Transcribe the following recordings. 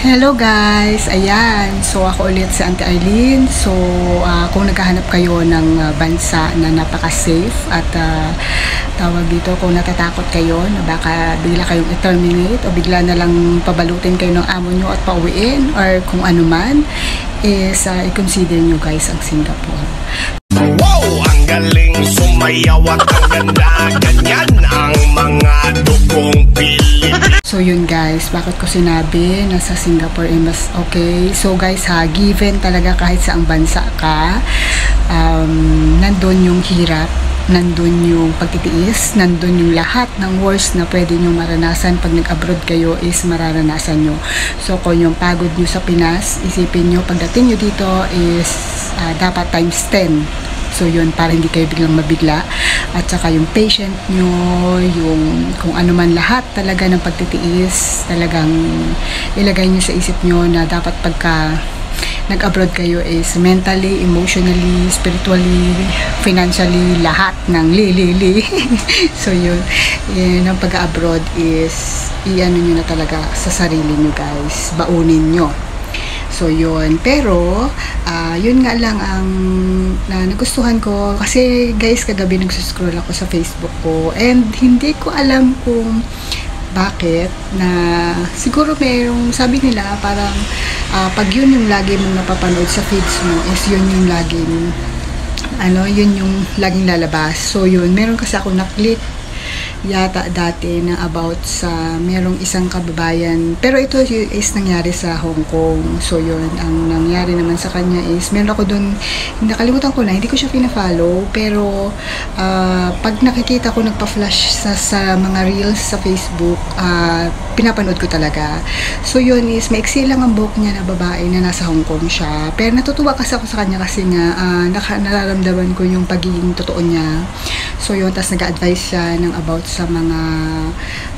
Hello guys! Ayan, so ako ulit si Auntie Arlene. So kung naghahanap kayo ng bansa na napaka-safe at tawag dito, kung natatakot kayo na baka bigla kayong i-terminate o bigla na lang pabalutin kayo ng amo nyo at pauwiin or kung ano man, is i-consider nyo guys ang Singapore. Wow! Ang galing sumayaw at ang ganda, ganyan ang mga dugong Pilipino. So yun guys, bakit ko sinabi na sa Singapore ay mas okay? So guys given talaga kahit saang bansa ka, nandun yung hirap, nandun yung pagtitiis, nandun yung lahat ng worst na pwede nyo maranasan pag nag-abroad kayo is mararanasan nyo. So kung yung pagod nyo sa Pinas, isipin nyo pagdating nyo dito is dapat times 10. So yun, para hindi kayo biglang mabigla. At saka yung patient nyo, yung kung ano man lahat talaga ng pagtitiis, talagang ilagay nyo sa isip nyo na dapat pagka nag-abroad kayo is mentally, emotionally, spiritually, financially, lahat ng li. So yun, ang pag-abroad is i-ano nyo na talaga sa sarili nyo guys, baunin nyo. So yun, pero yun nga lang ang nagustuhan ko kasi guys kagabi nagsuscroll ako sa Facebook ko and hindi ko alam kung bakit na siguro mayroong sabi nila parang pag yun yung lagi mong napapanood sa feeds mo is yun yung laging yun yung laging lalabas. So yun, meron kasi ako na-click yata dati na about sa merong isang kababayan, pero ito is nangyari sa Hong Kong. So yun, ang nangyari naman sa kanya is meron ako dun, nakalimutan ko na, hindi ko siya pina-follow, pero pag nakikita ko nagpa-flash sa mga reels sa Facebook, pinapanood ko talaga. So yun is maiksi lang ang buhok niya na babae na nasa Hong Kong siya, pero natutuwa kasi ako sa kanya kasi nga nararamdaman ko yung pagiging totoo niya. So yun, tas nag-advise siya ng about sa mga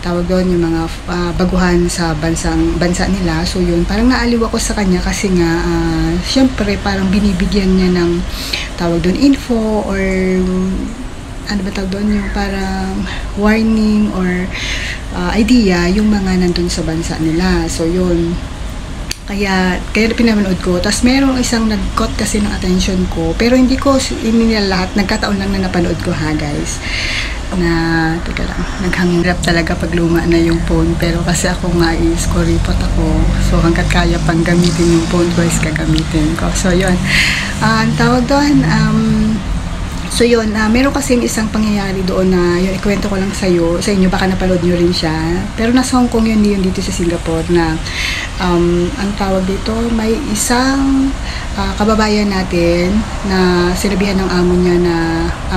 tawag doon, yung mga baguhan sa bansa nila. So yun, parang naaliw ako sa kanya kasi nga syempre parang binibigyan niya ng tawag doon info or ano ba tawag doon, yung parang warning or idea yung mga nandun sa bansa nila. So yun, kaya pinanood ko. Tapos merong isang nag-caught kasi ng attention ko, pero hindi ko nila lahat, nagkataon lang na napanood ko ha guys, na teka lang, naghangin rap talaga pag luma na yung phone, pero kasi ako nga is kuripot ako, so hanggat kaya pang gamitin yung phone ko is gagamitin ko. So yun, ang tawag doon, so yun, meron kasing isang pangyayari doon na yun, ikwento ko lang sa inyo, baka napanood nyo rin siya, pero nasa Hong Kong yun dito sa Singapore na ang tawag dito, may isang kababayan natin na sinabihan ng amo niya na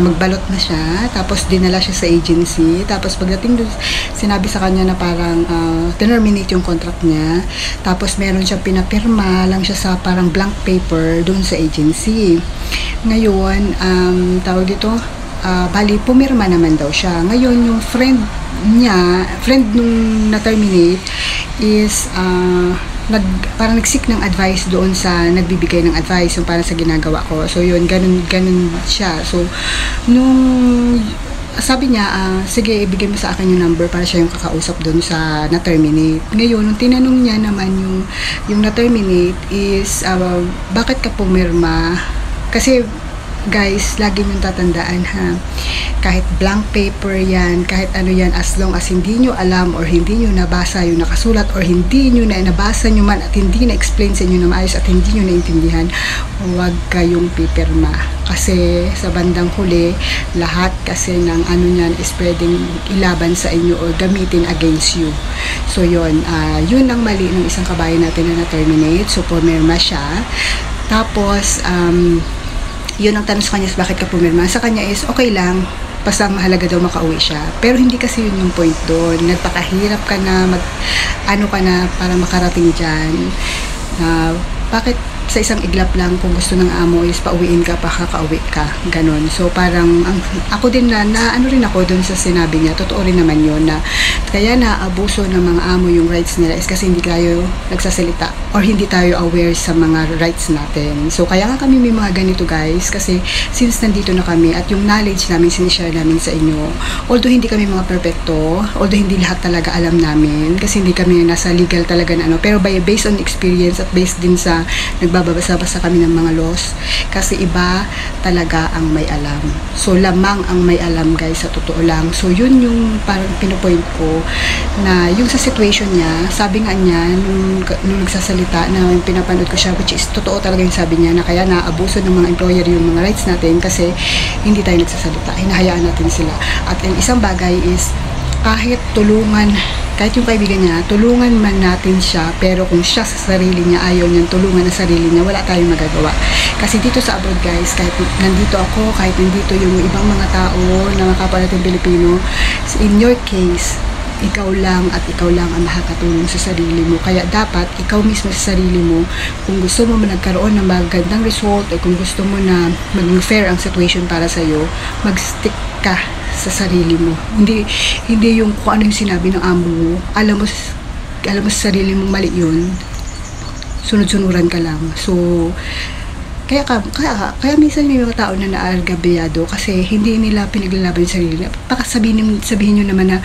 magbalot na siya, tapos dinala siya sa agency, tapos pagdating doon sinabi sa kanya na parang terminate yung contract niya, tapos meron siyang pinapirma lang siya sa parang blank paper doon sa agency. Ngayon, tawag dito, bali pumirma naman daw siya. Ngayon yung friend nung na-terminate is parang nag-seek ng advice doon sa nagbibigay ng advice yung para sa ginagawa ko. So yun, ganun siya. So nung sabi niya, sige ibigay mo sa akin yung number para siya yung kakausap doon sa na-terminate. Ngayon, nung tinanong niya naman yung na-terminate is bakit ka pumirma? Kasi guys, lagi nyo tatandaan ha, kahit blank paper yan, kahit ano yan, as long as hindi nyo alam or hindi nyo nabasa yung nakasulat or hindi nyo na nabasa nyo man at hindi na-explain sa inyo na maayos at hindi nyo naintindihan, huwag kayong pipirma. Kasi sa bandang huli, lahat kasi ng ano nyan is pwedeng ilaban sa inyo or gamitin against you. So yun, yun ang mali ng isang kabayan natin na na-terminate. So pumirma siya. Tapos, yun ang tanong sa kanya, bakit ka pumirma? Sa kanya is, okay lang, basta mahalaga daw makauwi siya. Pero hindi kasi yun yung point doon. Nagpakahirap ka na, ano ka na para makarating dyan. Bakit sa isang iglap lang, kung gusto ng amo is pauwiin ka, pakakauwi ka, ganon. So parang ako din na ano rin ako dun sa sinabi niya, totoo rin naman yun, na kaya naabuso ng mga amo yung rights nila is kasi hindi tayo nagsasalita or hindi tayo aware sa mga rights natin. So kaya nga kami may mga ganito guys, kasi since nandito na kami at yung knowledge namin sinishare namin sa inyo, although hindi kami mga perfecto, although hindi lahat talaga alam namin kasi hindi kami nasa legal talaga na ano, pero based on experience at based din sa nagbabasa-basa kami ng mga laws, kasi iba talaga ang may alam. So lamang ang may alam guys, sa totoo lang. So yun yung parang pinupoint ko, na yung sa situation niya, sabi nga niya nung nagsasalita, na yung pinapanood ko siya, which is totoo talaga yung sabi niya, na kaya naabuso ng mga employer yung mga rights natin kasi hindi tayo nagsasalita, hinahayaan natin sila. At yung isang bagay is kahit tulungan, kahit yung kaibigan niya, tulungan man natin siya, pero kung siya sa sarili niya ayaw niyang tulungan ang sarili niya, wala tayong magagawa. Kasi dito sa abroad guys, kahit nandito ako, kahit nandito yung ibang mga tao na kapwa natin Pilipino, in your case, ikaw lang at ikaw lang ang makakatulong sa sarili mo. Kaya dapat ikaw mismo sa sarili mo, kung gusto mo nagkaroon ng magandang result, o kung gusto mo na maging fair ang situation para sa'yo, mag-stick ka sa sarili mo. Hindi yung kung ano yung sinabi ng amo mo, alam mo sa sarili mong mali yun, sunod-sunuran ka lang. So kaya minsan may mga tao na naargabiyado kasi hindi nila pinaglalaban yung sarili. Baka sabihin nyo naman na,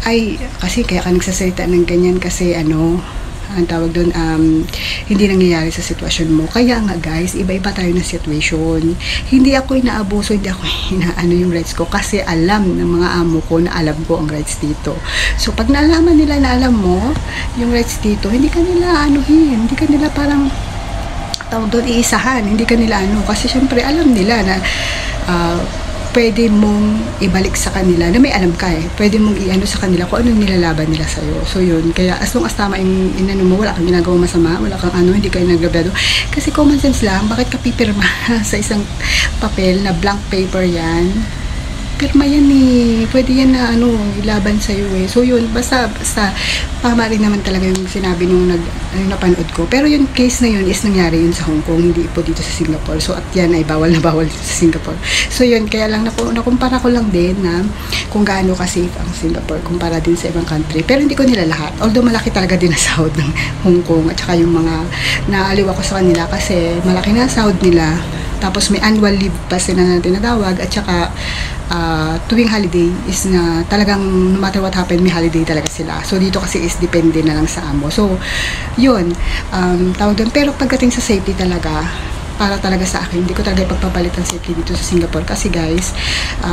ay, kasi kaya ka nagsasalita ng ganyan kasi ano, ang tawag doon, hindi nangyayari sa sitwasyon mo. Kaya nga guys, iba-iba tayo ng situation. Hindi ako inaabuso, hindi ako inaano yung rights ko kasi alam ng mga amo ko na alam ko ang rights dito. So pag naalaman nila na alam mo yung rights dito, hindi ka nila anuhin, hindi ka nila parang tawag doon iisahan, hindi ka nila ano, kasi syempre alam nila na pwede mong ibalik sa kanila na may alam ka pwede mong iano sa kanila kung ano nilalaban nila sa'yo. So yun, kaya as long as tama yung inano mo, wala kang ginagawa masama, wala kang ano, hindi kayo nagrabado. Kasi common sense lang, bakit ka pipirma sa isang papel na blank paper yan? Pirma yan pwede yan na ano, ilaban sa'yo So yun, basta tama rin naman talaga yung sinabi nung napanood ko. Pero yung case na yun is nangyari yun sa Hong Kong, hindi po dito sa Singapore. So at yan ay bawal na bawal dito sa Singapore. So yun, kaya lang nakumpara ko lang din na kung gaano ka-safe ang Singapore kumpara din sa ibang country. Pero hindi ko nila lahat. Although malaki talaga din ang sahod ng Hong Kong at saka yung mga naaliw ako sa kanila kasi malaki na sahod nila. Tapos may annual leave pa sila na tinatawag at saka tuwing holiday is na talagang no matter what happen, may holiday talaga sila. So dito kasi is depende na lang sa amo. So yun, tawag doon. Pero pagdating sa safety talaga, para talaga sa akin, hindi ko talaga ipagpapalit ang safety dito sa Singapore kasi guys,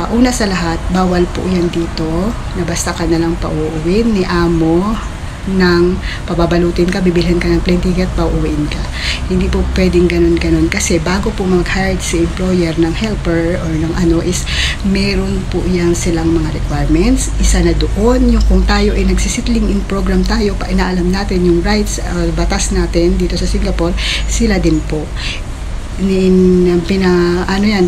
una sa lahat, bawal po yan dito na basta ka na lang pauuwin ni amo ng pababalutin ka, bibilhin ka ng plane ticket, pauuwiin ka. Hindi po pwedeng ganun-ganun kasi bago po mag-hire si employer ng helper or ng ano is meron po yan silang mga requirements. Isa na doon, yung kung tayo ay nagsisitling in program tayo, pa inaalam natin yung rights, batas natin dito sa Singapore, sila din po.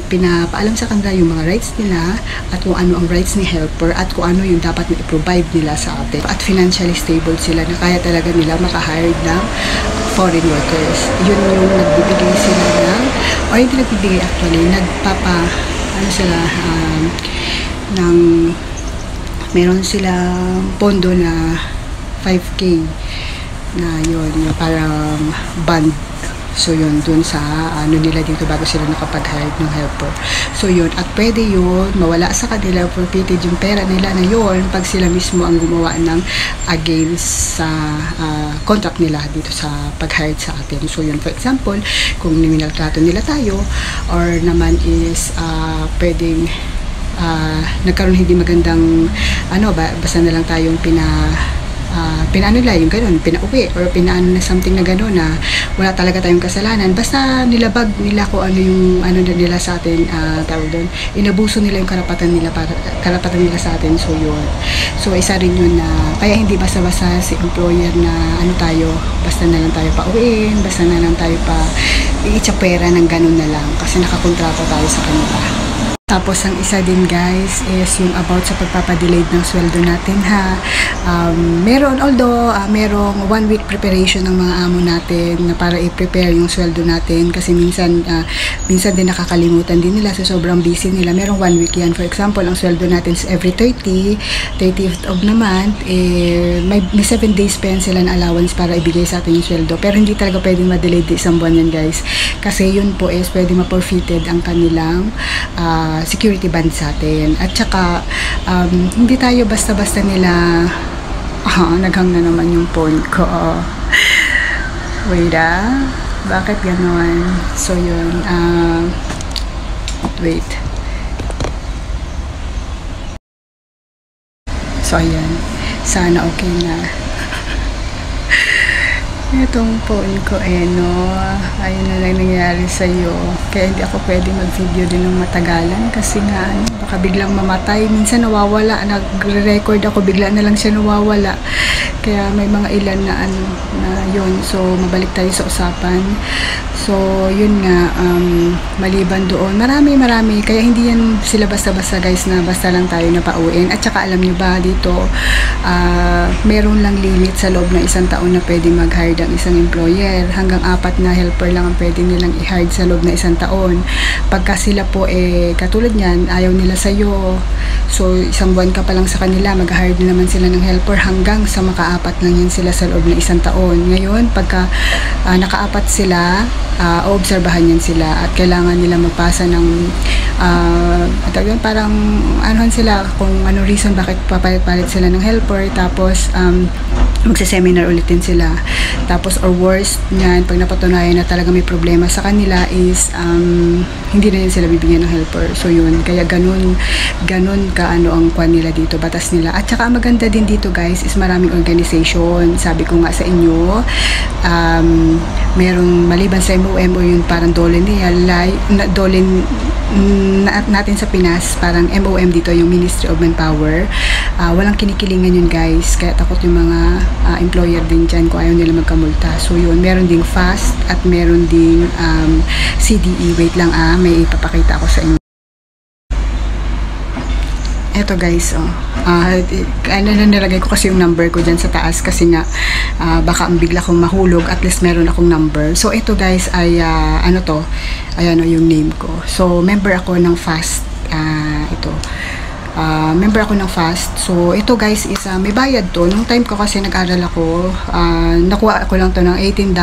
Pinapaalam sa kanila yung mga rights nila at kung ano ang rights ni helper at kung ano yung dapat na i-provide nila sa atin. At financially stable sila na kaya talaga nila maka-hire ng foreign workers. Yun yung nagbibigay sila ng, o hindi nagbibigay actually, meron silang pondo na 5K na yun, yung parang band. So yun, dun sa ano nila dito bago sila nakapag-hire ng helper. So yun, at pwede yun, mawala sa kanila, forfeited yung pera nila na yun pag sila mismo ang gumawa ng against sa contract nila dito sa pag-hire sa atin. So yun, for example, kung niminaltrato nila tayo or naman is pwedeng nagkaroon hindi magandang ano, basta na lang tayong pinaano nila yung gano'n, pinauwi or pinaano na something na gano'n na wala talaga tayong kasalanan, basta nilabag nila kung ano yung ano nila sa atin, tawag doon, inabuso nila yung karapatan nila sa atin. So yun, so isa rin yun na kaya hindi basta-basta si employer na ano tayo, basta na lang tayo pauwiin, basta na lang tayo pa iitsapera ng gano'n na lang kasi nakakontrata tayo sa kanila. Tapos ang isa din guys is yung about sa pagpapadelayed ng sweldo natin ha. Merong 1 week preparation ng mga amo natin na para i-prepare yung sweldo natin kasi minsan din nakakalimutan din nila, so sobrang busy nila. Merong 1 week yan. For example, ang sweldo natin is every 30th of the month, may 7 days pa yan sila na allowance para ibigay sa atin yung sweldo. Pero hindi talaga pwedeng ma-delayed isang buwan yan guys. Kasi yun po is pwede ma-forfeited ang kanilang security band sa atin. At saka hindi tayo basta-basta nila naghang na naman yung phone ko. Wait bakit gano'n? So yun, wait. So ayan, sana okay na. Itong phone ko no, ayun na lang nangyari sa'yo. Kaya hindi ako pwede mag-video din ng matagalan kasi nga baka biglang mamatay. Minsan nawawala, nagre-record ako, bigla na lang siya nawawala. Kaya may mga ilan na na yun. So mabalik tayo sa usapan. So yun nga, maliban doon, marami. Kaya hindi yan sila basta-basta guys na basta lang tayo na pauwiin. At saka alam nyo ba dito, meron lang limit sa loob ng isang taon na pwede mag-hire ang isang employer. Hanggang 4 na helper lang ang pwede nilang i-hire sa loob na isang taon. Pagka sila po katulad niyan, ayaw nila sa'yo, so isang buwan ka pa lang sa kanila, mag-hire na naman sila ng helper hanggang sa maka-4 lang yan sila sa loob ng isang taon. Ngayon, pagka naka-4 sila, obserbahan yan sila at kailangan nila magpasa ng parang anuhan sila kung ano reason bakit papalit-palit sila ng helper, tapos magsa-seminar ulit din sila. Tapos or worst niyan, pag napatunayan na talaga may problema sa kanila is hindi na yun sila bibigyan ng helper. So yun, kaya ganun ka ang kwan nila dito, batas nila. At saka maganda din dito guys is maraming organization. Sabi ko nga sa inyo, merong maliban sa MOM o yun parang dole niya, dole natin sa Pinas, parang MOM dito yung Ministry of Manpower. Walang kinikilingan yun guys, kaya takot yung mga employer din dyan kung ayaw nila magkamulta. So yun, meron ding FAST at meron ding CDE. Wait lang may ipapakita ako sa inyo. Eto guys, nilagay ko kasi yung number ko dyan sa taas kasi nga baka ang bigla kong mahulog, at least meron akong number. So ito guys ay ayan yung name ko. So member ako ng FAST. Member ako ng FAST. So ito guys is may bayad to. Nung time ko kasi nag-aral ako, nakuha ko lang to ng $18,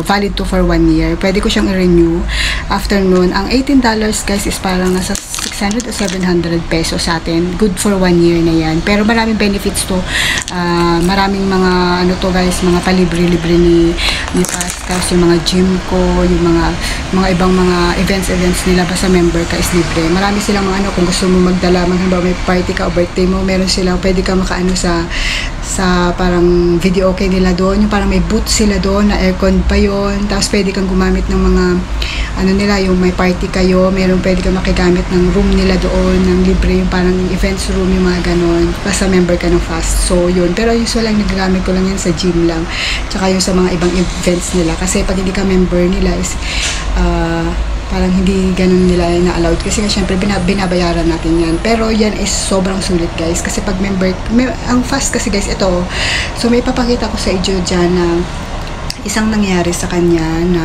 valid to for 1 year. Pwede ko siyang i-renew after nun. Ang $18 guys is parang nasa 600 o 700 pesos sa atin. Good for 1 year na yan. Pero maraming benefits to. Maraming mga to guys, mga palibre-libre ni FAST. Tapos yung mga gym ko, yung mga ibang mga events nila, basta member ka is libre. Marami silang mga kung gusto mo magdala, may party ka o birthday mo, meron silang, pwede ka makaano sa parang video okay nila doon. Yung parang may booth sila doon na aircon pa yon. Tapos pwede kang gumamit ng mga nila, yung may party kayo, pwede kang makigamit ng room nila doon, ng libre, yung parang events room, yung mga ganon. Basta member ka ng FAST. So yun, pero usual lang nagagamit ko lang yan sa gym lang, tsaka yung sa mga ibang events nila. Kasi pag hindi ka member nila is parang hindi ganun nila na-allowed kasi syempre binabayaran natin yan. Pero yan is sobrang sulit guys kasi pag member, ang FAST kasi guys ito, so may papakita ko sa inyo dyan na isang nangyari sa kanya na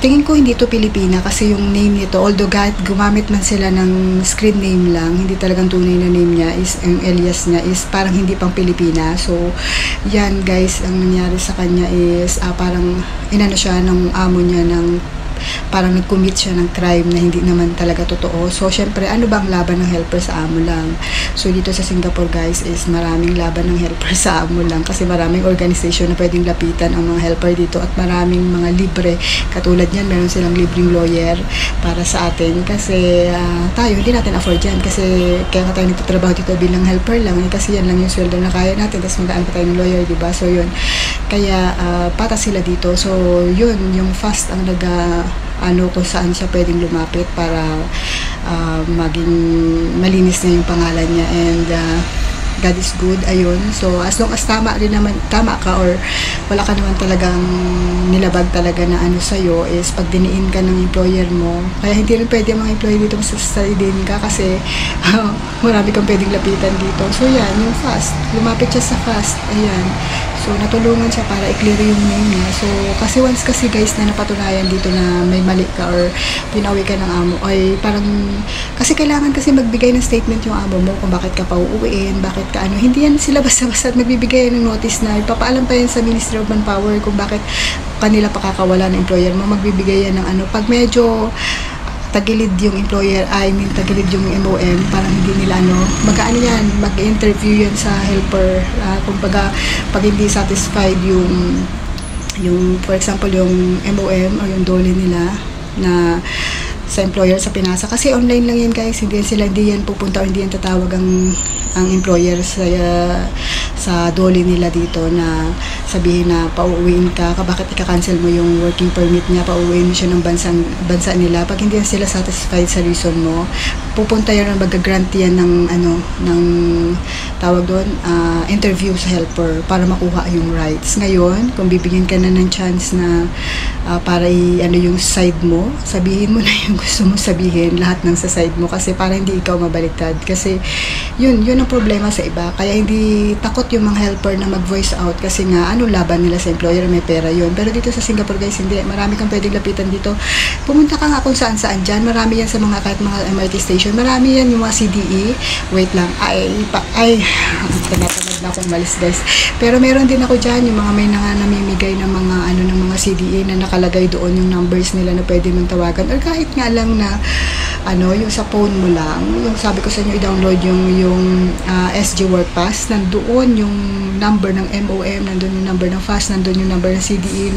tingin ko hindi to Pilipina kasi yung name nito, although gumamit man sila ng screen name lang, hindi talagang tunay na name niya is, yung alias niya is parang hindi pang Pilipina. So yan guys, ang nangyari sa kanya is parang siya ng amo niya ng parang nag-commit siya ng crime na hindi naman talaga totoo. So syempre, ano bang laban ng helper sa amo lang? So dito sa Singapore guys is maraming laban ng helper sa amo lang kasi maraming organization na pwedeng lapitan ang mga helper dito at maraming mga libre. Katulad niyan, meron silang libreng lawyer para sa atin kasi tayo hindi natin afford yan kasi kaya nga tayo nagtatrabaho dito bilang helper lang kasi yan lang yung sweldo na kaya natin, tapos magaan pa tayo ng lawyer, diba? So yun, kaya patas sila dito. So yun, yung FAST ang kung saan siya pwedeng lumapit para maging malinis na yung pangalan niya. And God is good, ayun. So as long as tama ka or wala ka naman talagang nilabag talaga na ano sa'yo, is pag diniin ka ng employer mo, kaya hindi rin pwede ang mga employer dito masasalidin ka kasi marami kang pwedeng lapitan dito. So yan, yung fast, lumapit siya sa fast, ayan. So natulungan siya para i-clear yung name niya. So kasi once kasi guys na napatunayan dito na may mali ka or pinawi ka ng amo, ay parang kasi kailangan kasi magbigay ng statement yung amo mo kung bakit ka pa uuwiin, bakit ka ano. Hindi yan sila basta-basta magbibigay ng notice na ipapaalam pa yan sa Ministry of Manpower kung bakit kanila pakakawala ng employer mo. Magbibigay yan ng ano. Pag medyo tagilid yung employer, tagilid yung MOM, parang hindi nila mag-ano yan, mag-interview yan sa helper. Kumbaga, pag hindi satisfied yung for example, yung MOM o yung dole nila na sa employer sa pinasa. Kasi online lang yan guys, hindi yan pupunta o hindi yan tatawag ang employer sa dole nila dito na sabihin na pauuwiin ka, bakit ika-cancel mo yung working permit niya, pauuwiin mo siya ng bansa nila. Pag hindi sila satisfied sa reason mo, pupunta yan, mag-grant yan ng tawag doon, interview sa helper para makuha yung rights. Ngayon, kung bibigyan ka na ng chance na para yung side mo, sabihin mo na yung gusto mo sabihin, lahat ng sa side mo, kasi para hindi ikaw mabaliktad. Kasi yun ang problema sa iba. Kaya hindi takot yung mga helper na mag-voice out kasi nga laban nila sa employer, may pera yun. Pero dito sa Singapore guys, hindi. Marami kang pwedeng lapitan dito. Pumunta ka nga kung saan dyan. Marami yan sa kahit mga MRT station. Marami yan yung mga CDE. Wait lang. Tinatamad na akong malis guys. Pero meron din ako dyan yung mga may namimigay ng mga ng mga CDE na nakalagay doon yung numbers nila na pwede mong tawagan. Or kahit nga lang na yung sa phone mo lang. Yung sabi ko sa inyo, i-download yung SG Work Pass. Nandoon yung number ng MOM, nandoon yung number ng FAST, nandoon yung number ng CDE,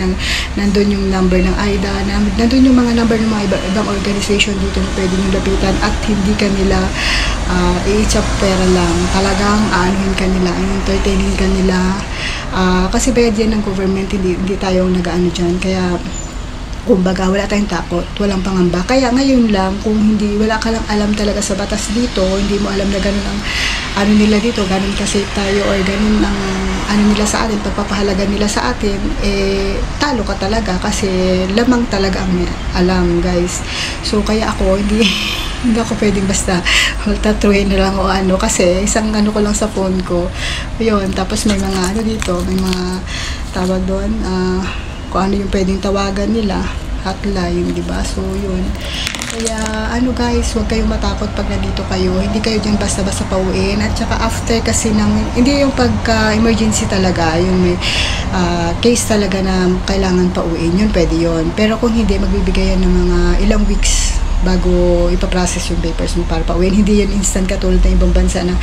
nandoon yung number ng AIDA, nandoon yung mga number ng mga ibang organization dito na pwede nyo lapitan at hindi ka nila i-chop pera lang. Talagang aanuhin ka nila, entertainin ka nila. Kasi bayad yan ng government, hindi tayo nag-ano dyan. Kaya kumbaga wala tayong takot, walang pangamba. Kaya ngayon lang, kung wala ka lang alam talaga sa batas dito, hindi mo alam na ganun ang nila dito, ganun kasi tayo or ganun ang nila sa atin, pagpapahalaga nila sa atin, talo ka talaga kasi lamang talaga ang alam guys. So kaya ako hindi ako pwedeng basta tatuin na lang o kasi isang ko lang sa phone ko yun, tapos may mga dito, may mga tawag doon, kung ano yung pwedeng tawagan nila, hotline, di ba? So yun. Kaya guys, huwag kayong matakot pag nandito kayo. Hindi kayo dyan basta-basta pauwiin. At saka after kasi hindi yung pagka-emergency talaga, yung may case talaga na kailangan pauwiin, yun pwede yun. Pero kung hindi, magbibigay yan ng mga ilang weeks bago ipaprocess yung papers mo para pauwiin. Hindi yan instant katulad ng ibang bansa na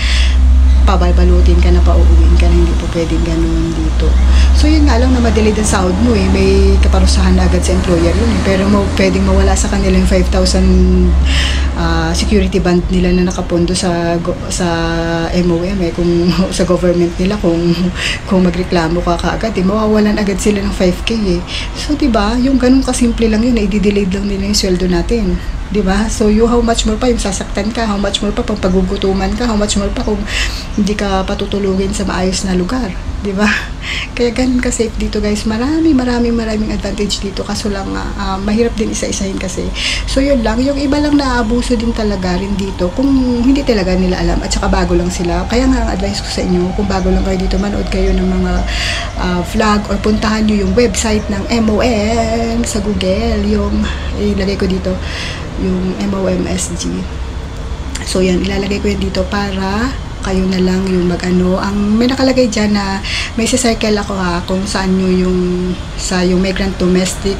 pabalbalutin ka na, pauuwiin ka na, hindi po pwedeng ganun dito. So yun nga lang na madelay ang sahod mo may kaparusahan na agad sa employer yun pero pwedeng mawala sa kanila yung 5,000 security band nila na nakapondo sa MOM kung sa government nila, kung magreklamo ka kaagad mawawalan agad sila ng 5K So diba, yung ganun kasimple lang yun, i-delayed lang nila yung sweldo natin. Diba? So, how much more pa yung sasaktan ka, how much more pa pag pagugutuman ka, how much more pa kung hindi ka patutulugin sa maayos na lugar. Diba? Kaya ganun ka safe dito guys. Maraming advantage dito. Kaso lang, mahirap din isa-isahin kasi. So, yun lang. Yung iba lang naabuso din talaga rin dito kung hindi talaga nila alam at saka bago lang sila. Kaya nga, ang advice ko sa inyo, kung bago lang kayo dito, manood kayo ng mga vlog or puntahan nyo yung website ng MOM sa Google. Yung, ilagay ko dito, yung MOMSG. So yan, ilalagay ko yan dito para kayo na lang yung ang may nakalagay dyan na may circle ako kung saan nyo yung migrant domestic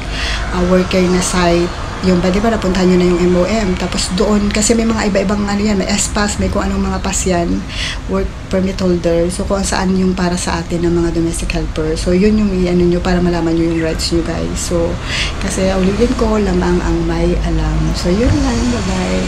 worker na site yung ba, di ba, napuntahan nyo na yung MOM tapos doon, kasi may mga iba-ibang yan, may S-Pass, may kung anong mga pass yan, work permit holder, so kung saan yung para sa atin ng mga domestic helper. So yun yung nyo para malaman nyo yung rights nyo guys. So kasi ulitin ko, lamang ang may alam. So yun lang, bye bye.